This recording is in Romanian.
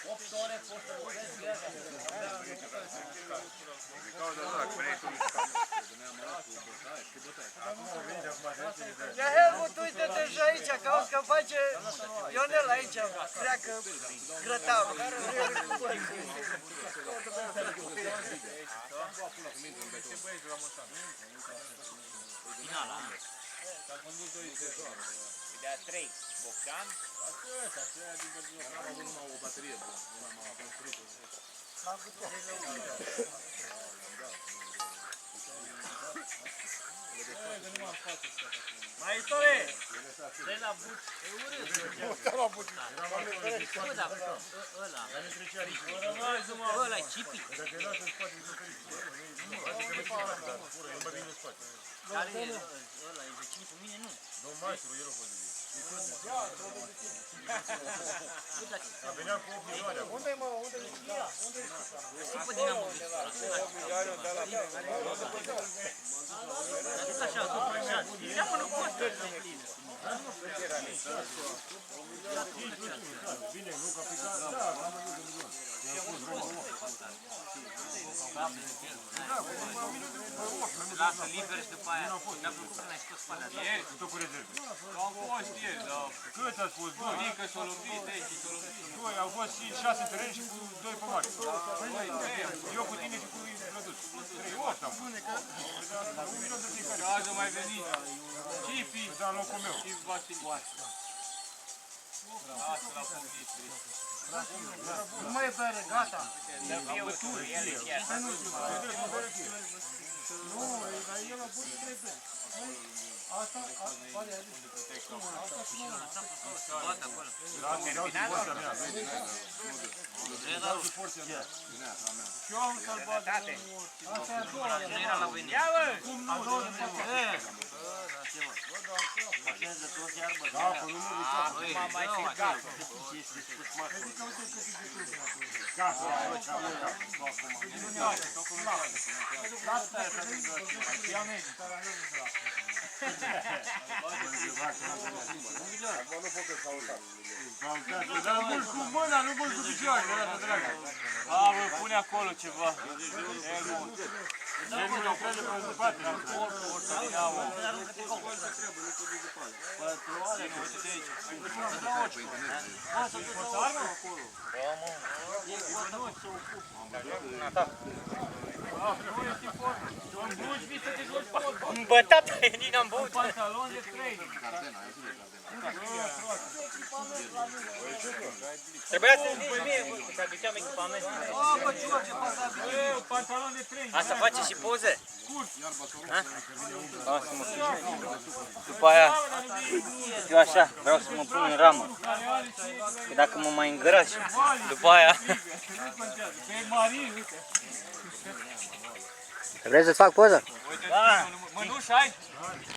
8 ore poți să vezi viața. Ia Helmut, uite-te și aici, că auzi că face Ionel aici, treacă grătarul. Finala. S-a condus 2-0. De-a 3, Bocșan. Aceea din Bărbăloc. N-am avut numai o baterie bună. N-am construit-o. Maitore! De la Buci. E urât. Da, la Buci. Bă, dar ăla. Ăla-i Cipi. Dacă era să-l spate, nu ferici. Adică nu știu dacă fură, eu mă vin în spate. Care e ăla? E vecin cu mine? Nu. Domnul maestru, el a fost de zi. Dar venea cu 8 milioane. Unde-i mă? Unde-i Chia? Unde-i și pe Dinamo undeva. Dar tot așa, tot așa. Seamănă cu ăsta. Bine, nu ca picat, da, am văzut de milion. Lasă liber și după aia. Mi-a plăcut că n-ai scos spalea. Ieri? Tot cu rezerve. Am fost ieri, dar... Cât ați fost? Doi? Mică s-o lovit, Eci s-o lovit. Doi, au fost și 6 teren și cu 2 pe mare. Eu cu tine și cu Răduț. 3, 8 am. Un milion de fiecare. Azi a mai venit Cipi Da, în locul meu. și Vasile. Asta l-a pămit. Nu mai e bere, gata. Dă băuturi, ele chiar. Nu, dar el a pus 3 beri. Asta, pare a zis. Asta și nu. Toată acolo. Terminat? Porția mea. Și eu am salvat de asta e a doua. Nu era la venit. Ia bă! A doua de fapt. Da, pe numărul de cap. M-am mai ficat. Adică uite cât e de trup acolo. Casă, aici, Asta e așa de grăție. Ia mei, care am văzut de la. dar mulți cu mâna, nu mulți cu picioarele, asta dragă. A, bă, pune acolo ceva. Helmut. Helmut nu crede pe spate. Forța Dinamo. Pătroale, nu, uite-te aici. Forța armă? Îmbătat e Nina în băut. Pantalon de training. Trebuia să-mi zici mie, bă, că aduceam echipament. Bă, George, pasa bine. Pantalon de training. Asta face și poze? Ha? După aia, eu așa, vreau să mă pun în ramă. Că dacă mă mai îngăraș, după aia... Pe Marie, uite. Vrei să-ți fac poză? Uite, mănuși ai?